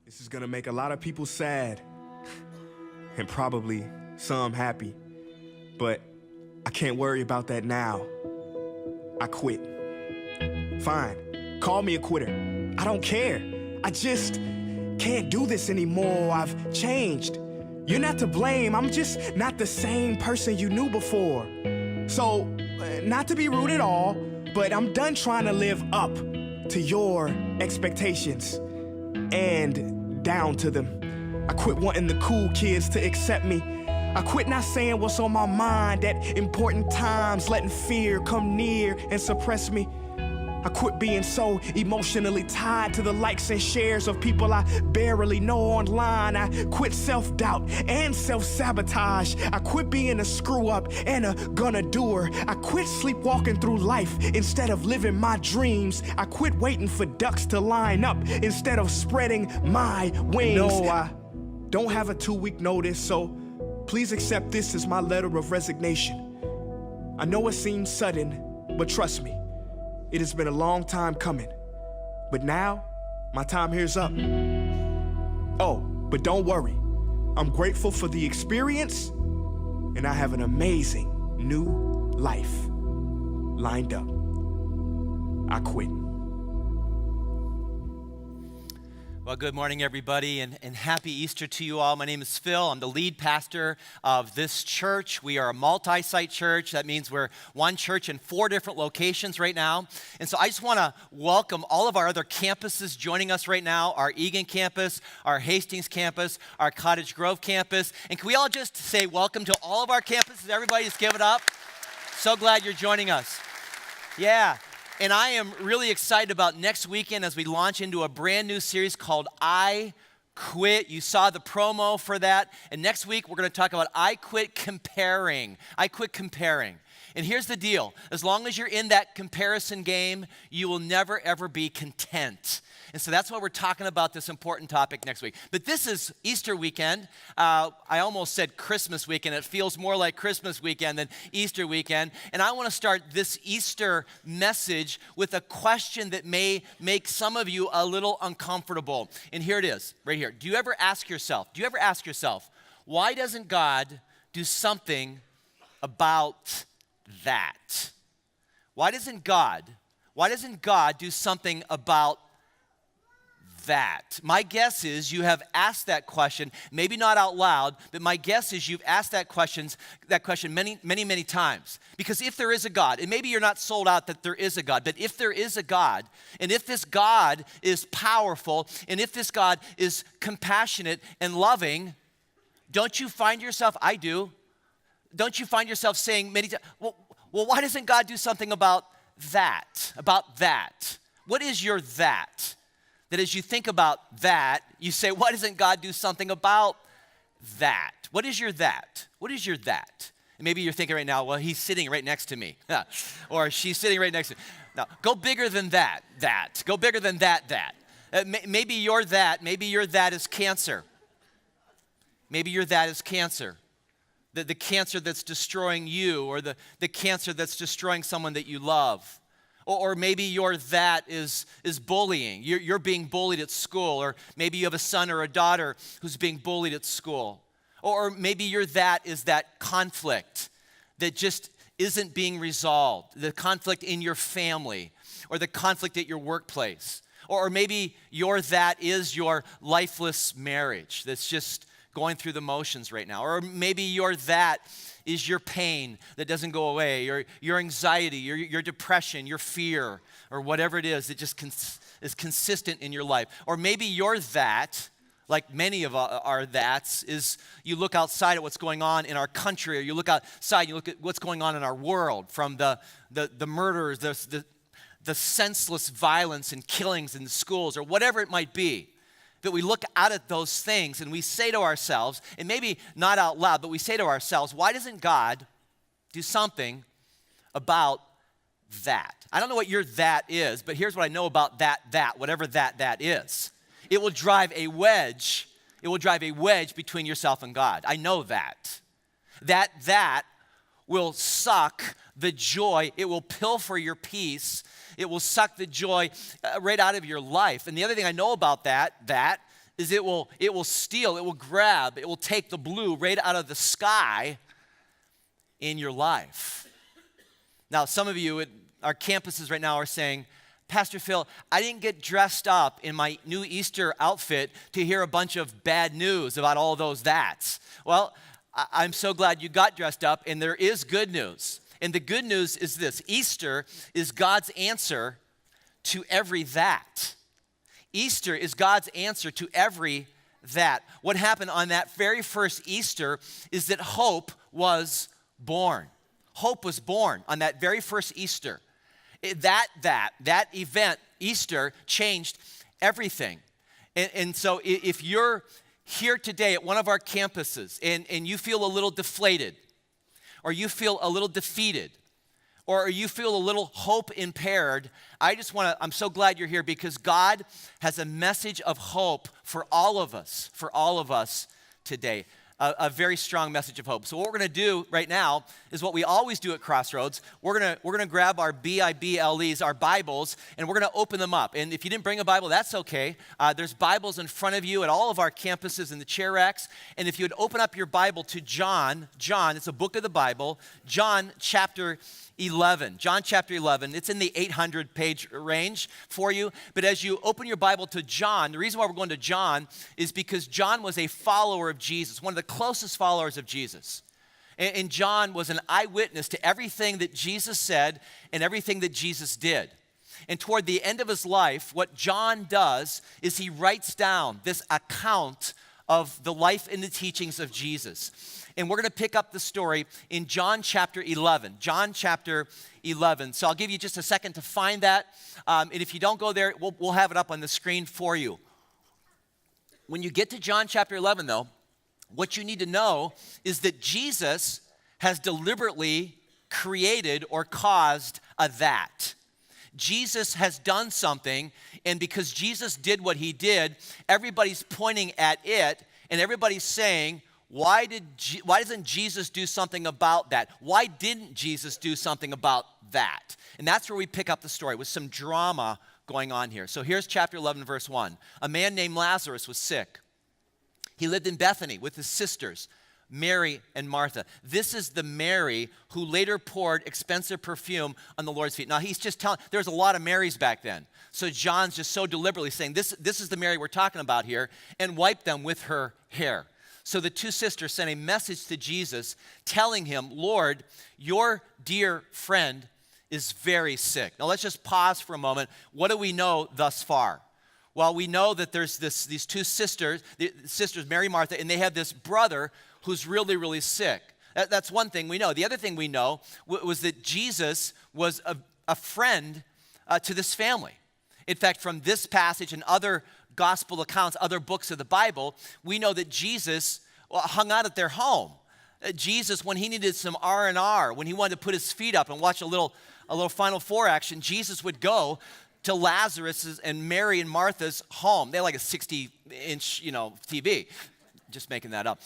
This is gonna make a lot of people sad and probably some happy, but I can't worry about that now. I quit. Fine, call me a quitter. I don't care. I just can't do this anymore. I've changed. You're not to blame. I'm just not the same person you knew before. So, not to be rude at all, but I'm done trying to live up to your expectations and down to them. I quit wanting the cool kids to accept me. I quit not saying what's on my mind at important times, letting fear come near and suppress me. I quit being so emotionally tied to the likes and shares of people I barely know online. I quit self-doubt and self-sabotage. I quit being a screw-up and a gonna-doer. I quit sleepwalking through life instead of living my dreams. I quit waiting for ducks to line up instead of spreading my wings. No, I don't have a 2-week notice, so please accept this as my letter of resignation. I know it seems sudden, but trust me, it has been a long time coming, but now my time here's up. Oh, but don't worry. I'm grateful for the experience, and I have an amazing new life lined up. I quit. Well, good morning, everybody, and happy Easter to you all. My name is Phil. I'm the lead pastor of this church. We are a multi-site church. That means we're one church in 4 different locations right now. And so I just want to welcome all of our other campuses joining us right now, our Eagan campus, our Hastings campus, our Cottage Grove campus. And can we all just say welcome to all of our campuses? Everybody just give it up. So glad you're joining us. Yeah. And I am really excited about next weekend as we launch into a brand new series called I Quit. You saw the promo for that. And next week, we're going to talk about I Quit Comparing. I Quit Comparing. And here's the deal. As long as you're in that comparison game, you will never, ever be content. And so that's why we're talking about this important topic next week. But this is Easter weekend. I almost said Christmas weekend. It feels more like Christmas weekend than Easter weekend. And I want to start this Easter message with a question that may make some of you a little uncomfortable. And here it is, right here. Do you ever ask yourself, why doesn't God do something about that? Why doesn't God do something about that? My guess is you have asked that question, maybe not out loud, but my guess is you've asked that question many times. Because if there is a God, and maybe you're not sold out that there is a God, but if there is a God, and if this God is powerful, and if this God is compassionate and loving, don't you find yourself, I do, don't you find yourself saying many times, well, why doesn't God do something about that? About that? What is your that? That as you think about that, you say, why doesn't God do something about that? What is your that? What is your that? And maybe you're thinking right now, well, he's sitting right next to me. Or she's sitting right next to me. Now, go bigger than that. Go bigger than that. Maybe your that is cancer. Maybe your that is cancer. The cancer that's destroying you, or the cancer that's destroying someone that you love. Or maybe your that is bullying. You're being bullied at school. Or maybe you have a son or a daughter who's being bullied at school. Or maybe your that is that conflict that just isn't being resolved. The conflict in your family, or the conflict at your workplace. Or maybe your that is your lifeless marriage that's just going through the motions right now. Or maybe your that is your pain that doesn't go away, or your anxiety, your depression, your fear, or whatever it is that just is consistent in your life. Or maybe your that, like many of our that's, is you look outside at what's going on in our country, or you look outside, you look at what's going on in our world, from the murders, the senseless violence and killings in the schools, or whatever it might be. That we look out at those things and we say to ourselves, and maybe not out loud, but we say to ourselves, why doesn't God do something about that? I don't know what your that is, but here's what I know about that, whatever that is. It will drive a wedge between yourself and God. I know that. That will suck the joy. It will pilfer your peace. It will suck the joy right out of your life. And the other thing I know about that is it will steal, it will grab, it will take the blue right out of the sky in your life. Now, some of you at our campuses right now are saying, Pastor Phil, I didn't get dressed up in my new Easter outfit to hear a bunch of bad news about all those that's. Well, I'm so glad you got dressed up, and there is good news. And the good news is this: Easter is God's answer to every that. Easter is God's answer to every that. What happened on that very first Easter is that hope was born. Hope was born on that very first Easter. That event, Easter, changed everything. And so if you're here today at one of our campuses and you feel a little deflated, or you feel a little defeated, or you feel a little hope impaired, I'm so glad you're here, because God has a message of hope for all of us today. A very strong message of hope. So what we're going to do right now is what we always do at Crossroads. We're going to grab our Bibles, our Bibles, and we're going to open them up. And if you didn't bring a Bible, that's okay. There's Bibles in front of you at all of our campuses in the chair racks. And if you would open up your Bible to John, it's a book of the Bible, John chapter 11. John chapter 11. It's in the 800-page range for you. But as you open your Bible to John, the reason why we're going to John is because John was a follower of Jesus, one of the closest followers of Jesus. And John was an eyewitness to everything that Jesus said and everything that Jesus did. And toward the end of his life, what John does is he writes down this account of the life and the teachings of Jesus. And we're going to pick up the story in John chapter 11. John chapter 11. So I'll give you just a second to find that. And if you don't go there, we'll have it up on the screen for you. When you get to John chapter 11, though, what you need to know is that Jesus has deliberately created or caused a that. Jesus has done something, and because Jesus did what he did, everybody's pointing at it, and everybody's saying, why doesn't Jesus do something about that? Why didn't Jesus do something about that? And that's where we pick up the story, with some drama going on here. So here's chapter 11, verse 1. A man named Lazarus was sick. He lived in Bethany with his sisters, Mary and Martha. This is the Mary who later poured expensive perfume on the Lord's feet. Now, he's just telling, there's a lot of Marys back then. So John's just so deliberately saying, this is the Mary we're talking about here, and wiped them with her hair. So the two sisters sent a message to Jesus telling him, Lord, your dear friend is very sick. Now, let's just pause for a moment. What do we know thus far? Well, we know that there's these two sisters, Mary and Martha, and they have this brother who's really, really sick. That's one thing we know. The other thing we know was that Jesus was a friend to this family. In fact, from this passage and other gospel accounts, other books of the Bible, we know that Jesus hung out at their home. Jesus, when he needed some R&R, when he wanted to put his feet up and watch a little Final Four action, Jesus would go to Lazarus and Mary and Martha's home. They had like a 60-inch, TV. Just making that up.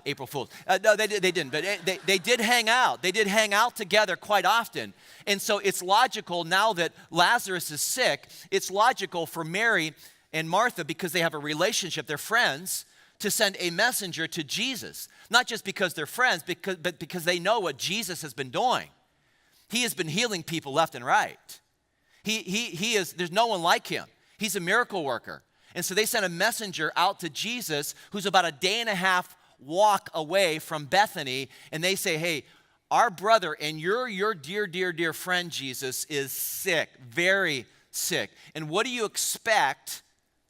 April Fool's. No, they didn't, but they did hang out. They did hang out together quite often. And so it's logical now that Lazarus is sick, it's logical for Mary and Martha, because they have a relationship, they're friends, to send a messenger to Jesus. Not just because they're friends, but because they know what Jesus has been doing. He has been healing people left and right. He is, there's no one like him. He's a miracle worker. And so they sent a messenger out to Jesus, who's about a day and a half walk away from Bethany, and they say, hey, our brother and your dear friend Jesus is sick, very sick. And what do you expect?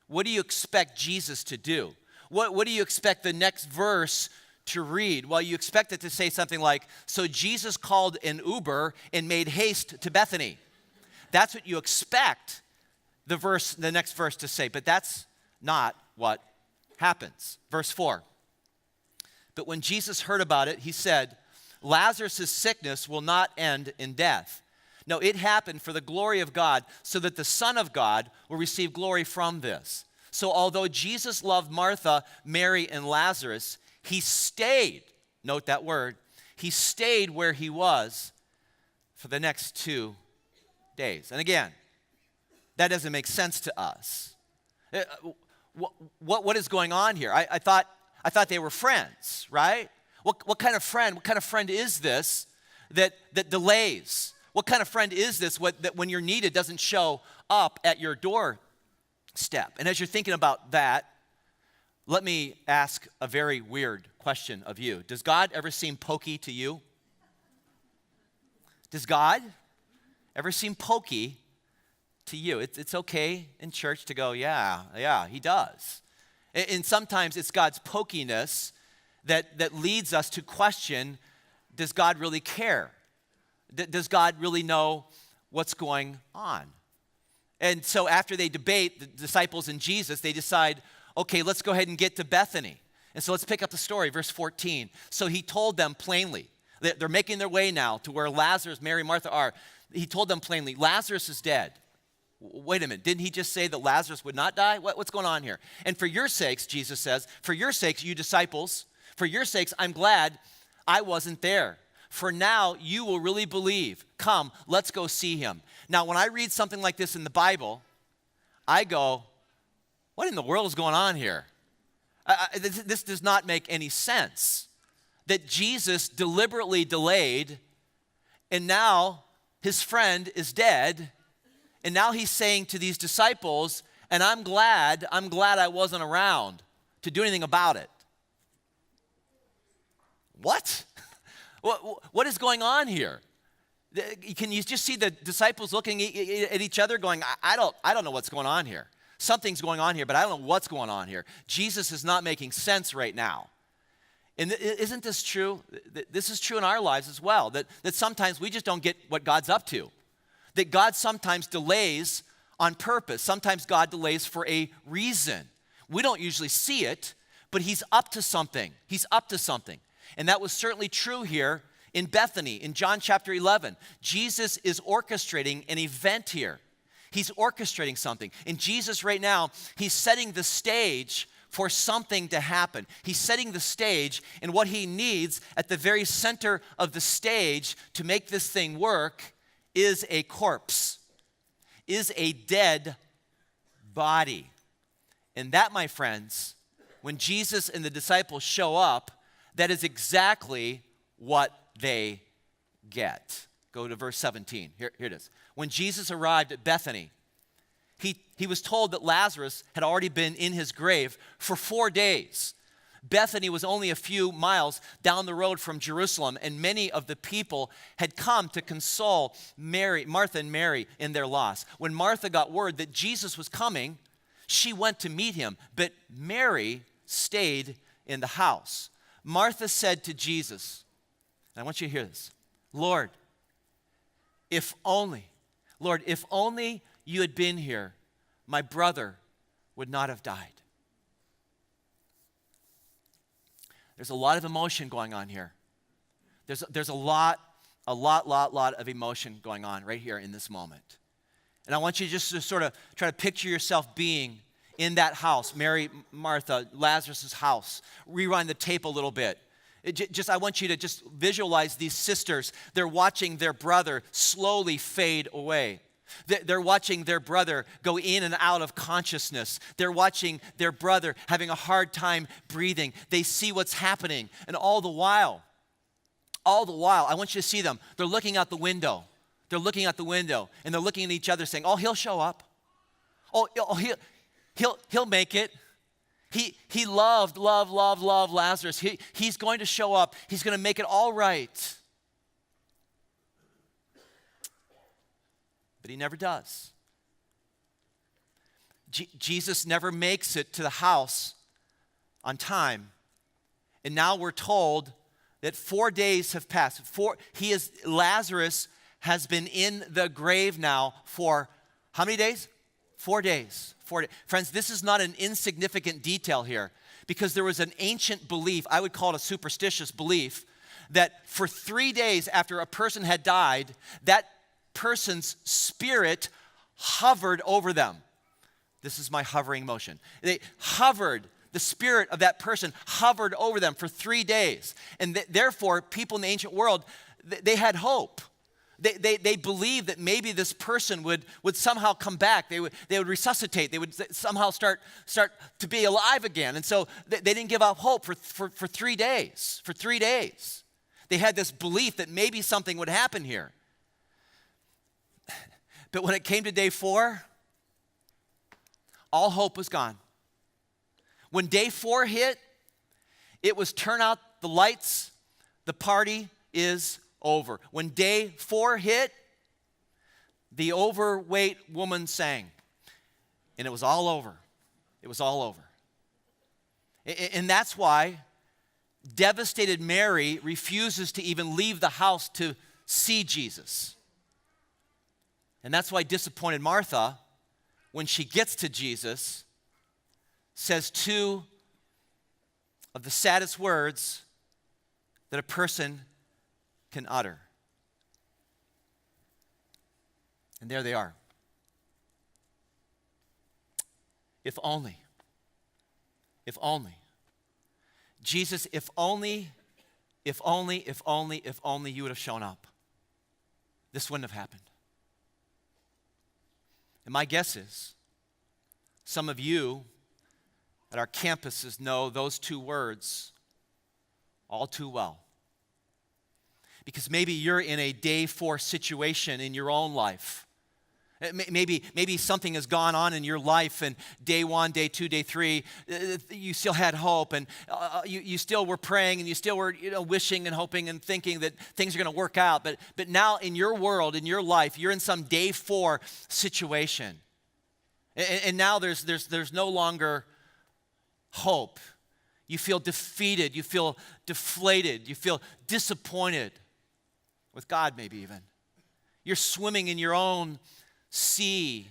What do you expect Jesus to do? What do you expect the next verse to read? Well, you expect it to say something like, so Jesus called an Uber and made haste to Bethany. That's what you expect the next verse to say, but that's not what happens. Verse 4. But when Jesus heard about it, he said, Lazarus' sickness will not end in death. No, it happened for the glory of God, so that the Son of God will receive glory from this. So although Jesus loved Martha, Mary, and Lazarus, he stayed, note that word, he stayed where he was for the next 2 days. And again, that doesn't make sense to us. what is going on here? I thought they were friends, right? What kind of friend is this that delays? What kind of friend is this that when you're needed doesn't show up at your doorstep? And as you're thinking about that, let me ask a very weird question of you. Does God ever seem pokey to you? Does God ever seem pokey to you? It's okay in church to go, yeah, he does. And sometimes it's God's pokiness that leads us to question, does God really care? Does God really know what's going on? And so after they debate, the disciples and Jesus, they decide, okay, let's go ahead and get to Bethany. And so let's pick up the story, verse 14. So he told them plainly, they're making their way now to where Lazarus, Mary, Martha are. He told them plainly, Lazarus is dead. Wait a minute, didn't he just say that Lazarus would not die? What's going on here? And for your sakes, Jesus says, for your sakes, you disciples, for your sakes, I'm glad I wasn't there. For now, you will really believe. Come, let's go see him. Now, when I read something like this in the Bible, I go, what in the world is going on here? This does not make any sense. That Jesus deliberately delayed, and now his friend is dead, and now he's saying to these disciples, and I'm glad I wasn't around to do anything about it. What? What is going on here? Can you just see the disciples looking at each other going, I don't know what's going on here. Something's going on here, but I don't know what's going on here. Jesus is not making sense right now. And isn't this true? This is true in our lives as well, that sometimes we just don't get what God's up to. That God sometimes delays on purpose. Sometimes God delays for a reason. We don't usually see it, but he's up to something. He's up to something. And that was certainly true here in Bethany. In John chapter 11, Jesus is orchestrating an event here. He's orchestrating something. And Jesus right now, he's setting the stage for something to happen. He's setting the stage, and what he needs at the very center of the stage to make this thing work is a corpse, is a dead body. And that, my friends, when Jesus and the disciples show up, that is exactly what they get. Go to verse 17. Here it is. When Jesus arrived at Bethany, he was told that Lazarus had already been in his grave for 4 days. Bethany was only a few miles down the road from Jerusalem, and many of the people had come to console Martha and Mary in their loss. When Martha got word that Jesus was coming, she went to meet him, but Mary stayed in the house. Martha said to Jesus, and I want you to hear this, Lord, if only you had been here, my brother would not have died. There's a lot of emotion going on here. There's a lot of emotion going on right here in this moment. And I want you just to sort of try to picture yourself being in that house, Mary, Martha, Lazarus' house. Rewind the tape a little bit. I want you to just visualize these sisters. They're watching their brother slowly fade away. They're watching their brother go in and out of consciousness. They're watching their brother having a hard time breathing. They see what's happening. And all the while, I want you to see them. They're looking out the window. They're looking out the window, and they're looking at each other saying, oh, he'll show up. Oh, he'll make it. He loved Lazarus. He's going to show up. He's going to make it all right. But he never does. Jesus never makes it to the house on time. And now we're told that 4 days have passed. Lazarus has been in the grave now for how many days? 4 days. 4 days. Friends, this is not an insignificant detail here, because there was an ancient belief, I would call it a superstitious belief, that for 3 days after a person had died, that person's spirit hovered over them. This is my hovering motion. The spirit of that person hovered over them for 3 days. And therefore, people in the ancient world, they had hope. They believed that maybe this person would somehow come back. They would resuscitate. They would somehow start to be alive again. And so they didn't give up hope for 3 days. For 3 days. They had this belief that maybe something would happen here. But when it came to day 4, all hope was gone. When day 4 hit, it was turn out the lights, the party is over. When day 4 hit, the overweight woman sang, and it was all over. It was all over. And that's why devastated Mary refuses to even leave the house to see Jesus. And that's why disappointed Martha, when she gets to Jesus, says 2 of the saddest words that a person can utter. And there they are. If only. If only. Jesus, if only you would have shown up, this wouldn't have happened. And my guess is some of you at our campuses know those 2 words all too well. Because maybe you're in a day 4 situation in your own life. Maybe something has gone on in your life, and day 1, day 2, day 3, you still had hope, and you still were praying, and you still were wishing and hoping and thinking that things are going to work out. But now in your world, in your life, you're in some day 4 situation, and now there's no longer hope. You feel defeated. You feel deflated. You feel disappointed with God, maybe even. You're swimming in your own sea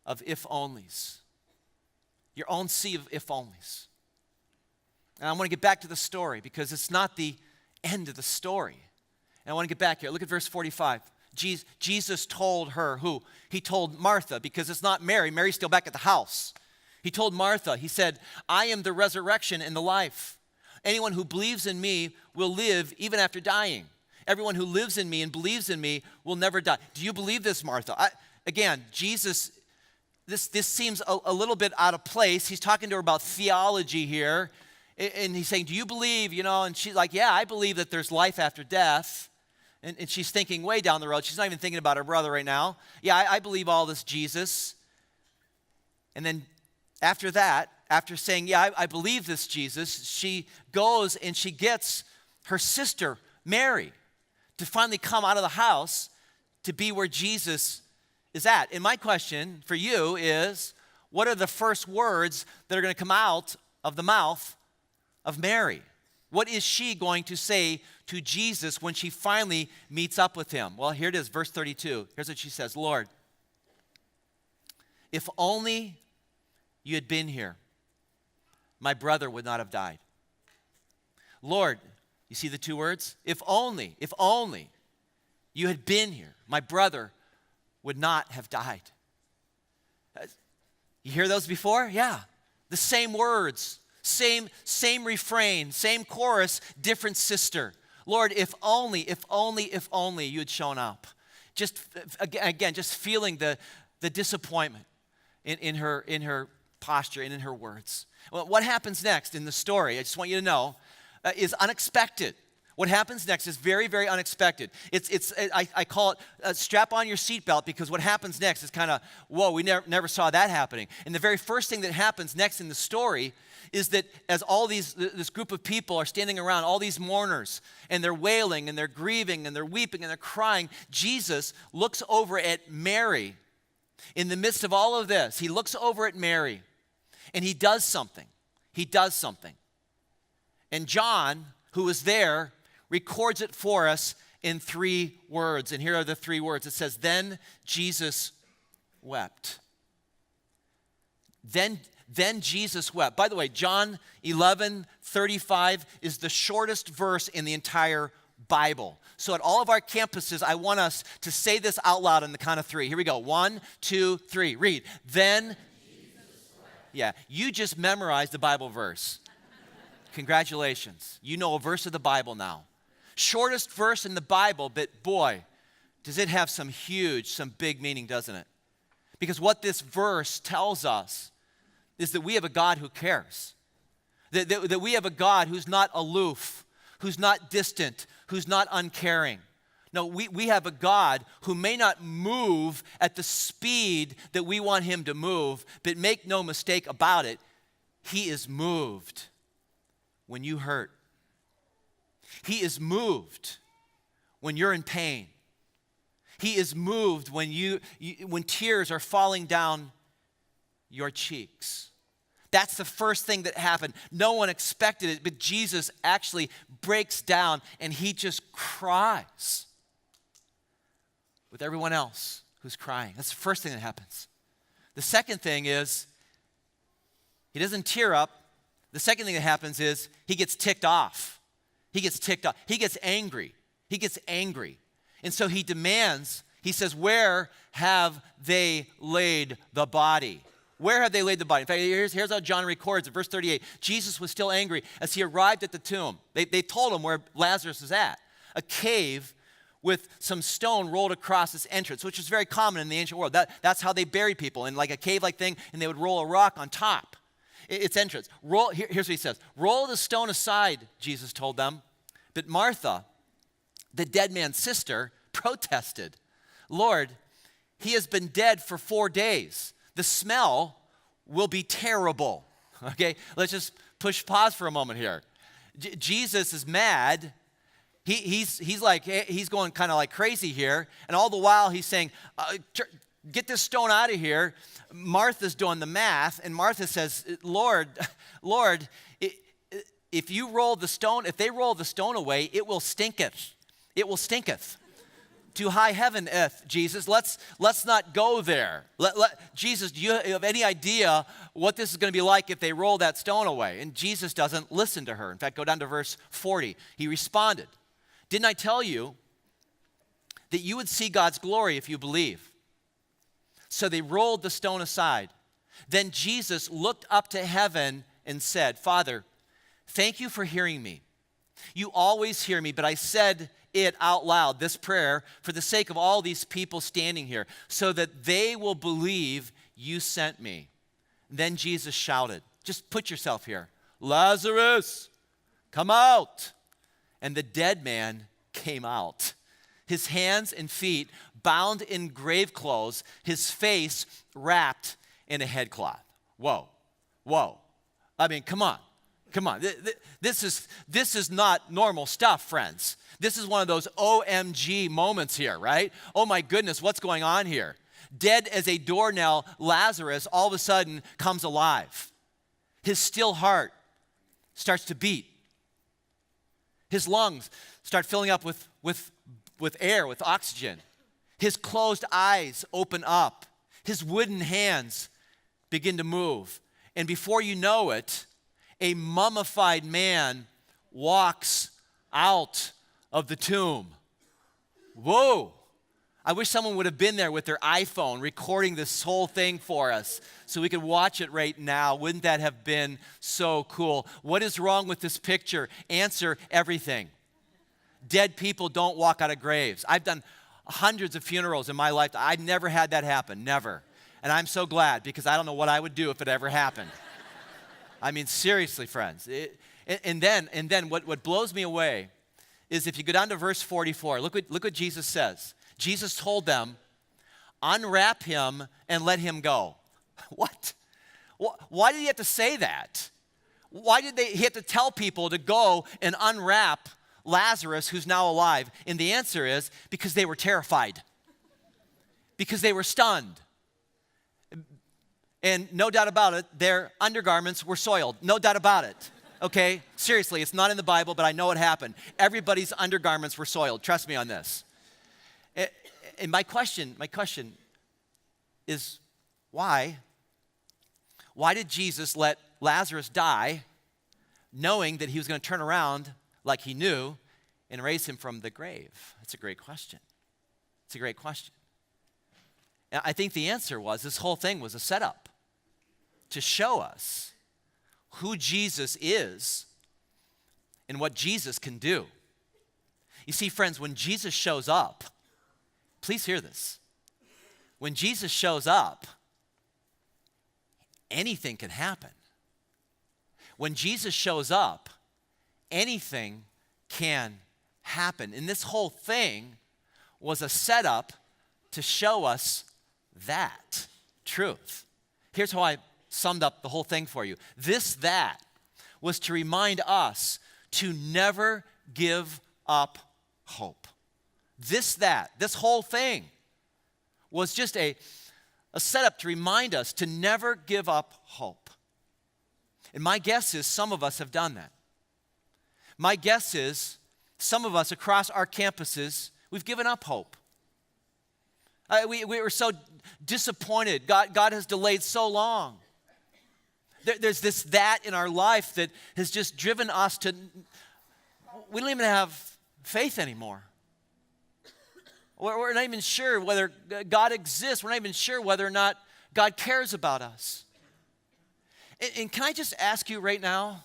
of if-onlys. Your own sea of if-onlys. And I want to get back to the story because it's not the end of the story. And I want to get back here. Look at verse 45. Jesus told her who? He told Martha, because it's not Mary. Mary's still back at the house. He told Martha, he said, I am the resurrection and the life. Anyone who believes in me will live even after dying. Everyone who lives in me and believes in me will never die. Do you believe this, Martha? Again, Jesus, this seems a little bit out of place. He's talking to her about theology here. And he's saying, do you believe, And she's like, yeah, I believe that there's life after death. And she's thinking way down the road. She's not even thinking about her brother right now. Yeah, I believe all this, Jesus. And then after that, after saying, yeah, I believe this, Jesus, she goes and she gets her sister, Mary, to finally come out of the house to be where Jesus is at. And my question for you is, what are the first words that are going to come out of the mouth of Mary? What is she going to say to Jesus when she finally meets up with him? Well, here it is, verse 32. Here's what she says, Lord, if only you had been here, my brother would not have died. Lord, you see the 2 words? If only you had been here, my brother would not have died. You hear those before? Yeah. The same words, same refrain, same chorus, different sister. Lord, if only you had shown up. Just feeling the disappointment in her posture and in her words. Well, what happens next in the story, I just want you to know, is unexpected. What happens next is very, very unexpected. I call it strap on your seatbelt, because what happens next is kind of, whoa, we never saw that happening. And the very first thing that happens next in the story is that as all this group of people are standing around, all these mourners, and they're wailing and they're grieving and they're weeping and they're crying, Jesus looks over at Mary. In the midst of all of this, he looks over at Mary and he does something. And John, who was there, records it for us in 3 words. And here are the 3 words. It says, then Jesus wept. Then Jesus wept. By the way, John 11:35 is the shortest verse in the entire Bible. So at all of our campuses, I want us to say this out loud on the count of 3. Here we go. 1, 2, 3. Read. Then, yeah, you just memorized the Bible verse. Congratulations. You know a verse of the Bible now. Shortest verse in the Bible, but boy, does it have some big meaning, doesn't it? Because what this verse tells us is that we have a God who cares. That we have a God who's not aloof, who's not distant, who's not uncaring. No, we have a God who may not move at the speed that we want him to move, but make no mistake about it, he is moved when you hurt. He is moved when you're in pain. He is moved when when tears are falling down your cheeks. That's the first thing that happened. No one expected it, but Jesus actually breaks down and he just cries with everyone else who's crying. That's the first thing that happens. The second thing is he doesn't tear up. The second thing that happens is he gets ticked off. He gets ticked off. He gets angry. He gets angry. And so he demands, he says, where have they laid the body? Where have they laid the body? In fact, here's how John records in verse 38. Jesus was still angry as he arrived at the tomb. They told him where Lazarus is at. A cave with some stone rolled across its entrance, which was very common in the ancient world. That's how they buried people, in like a cave-like thing, and they would roll a rock on top. Its entrance. Here's what he says. Roll the stone aside, Jesus told them. But Martha, the dead man's sister, protested. Lord, he has been dead for 4 days. The smell will be terrible. Okay, let's just push pause for a moment here. Jesus is mad. He's going kind of like crazy here. And all the while he's saying, get this stone out of here. Martha's doing the math. And Martha says, Lord, if they roll the stone away, it will stinketh. It will stinketh. To high heaven, Jesus. Let's not go there. Jesus, do you have any idea what this is going to be like if they roll that stone away? And Jesus doesn't listen to her. In fact, go down to verse 40. He responded, didn't I tell you that you would see God's glory if you believe? So they rolled the stone aside. Then Jesus looked up to heaven and said, Father, thank you for hearing me. You always hear me, but I said it out loud, this prayer, for the sake of all these people standing here, so that they will believe you sent me. Then Jesus shouted, just put yourself here, Lazarus, come out. And the dead man came out, his hands and feet bound in grave clothes, his face wrapped in a headcloth. Whoa. I mean, come on. This is not normal stuff, friends. This is one of those OMG moments here, right? Oh my goodness, what's going on here? Dead as a doornail, Lazarus all of a sudden comes alive. His still heart starts to beat. His lungs start filling up with air, with oxygen. His closed eyes open up. His wooden hands begin to move. And before you know it, a mummified man walks out of the tomb. Whoa. I wish someone would have been there with their iPhone recording this whole thing for us so we could watch it right now. Wouldn't that have been so cool? What is wrong with this picture? Answer, everything. Dead people don't walk out of graves. I've done hundreds of funerals in my life. I've never had that happen, never. And I'm so glad because I don't know what I would do if it ever happened. I mean, seriously, friends. And then what blows me away is if you go down to verse 44, look what Jesus says. Jesus told them, unwrap him and let him go. What? Why did he have to say that? Why did he have to tell people to go and unwrap Lazarus, who's now alive? And the answer is because they were terrified. Because they were stunned. And no doubt about it, their undergarments were soiled. No doubt about it. Okay? Seriously, it's not in the Bible, but I know it happened. Everybody's undergarments were soiled. Trust me on this. And my question is why? Why did Jesus let Lazarus die knowing that he was going to turn around like he knew and raise him from the grave? That's a great question. It's a great question. And I think the answer was this whole thing was a setup to show us who Jesus is and what Jesus can do. You see, friends, when Jesus shows up, please hear this. When Jesus shows up, anything can happen. When Jesus shows up, anything can happen. And this whole thing was a setup to show us that truth. Here's how I summed up the whole thing for you. That was to remind us to never give up hope. This whole thing was just a setup to remind us to never give up hope. And my guess is some of us have done that. My guess is some of us across our campuses, we've given up hope. We were so disappointed. God has delayed so long. There's that in our life that has just driven us to, we don't even have faith anymore. We're not even sure whether God exists. We're not even sure whether or not God cares about us. And can I just ask you right now,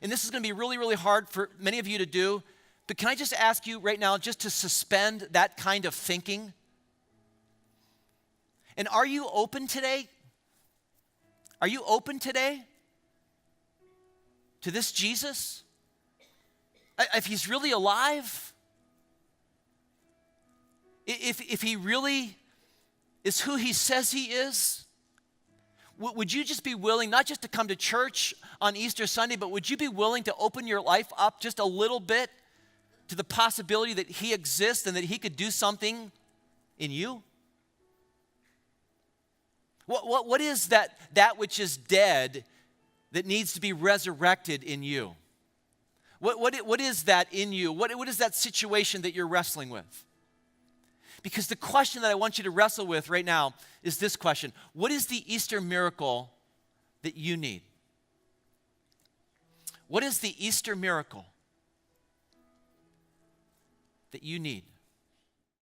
and this is going to be really, really hard for many of you to do, but can I just ask you right now just to suspend that kind of thinking? And are you open today? Are you open today to this Jesus? If he's really alive? If he really is who he says he is? Would you just be willing, not just to come to church on Easter Sunday, but would you be willing to open your life up just a little bit to the possibility that he exists and that he could do something in you? What is that which is dead that needs to be resurrected in you? What is that in you? What is that situation that you're wrestling with? Because the question that I want you to wrestle with right now is this question. What is the Easter miracle that you need? What is the Easter miracle that you need?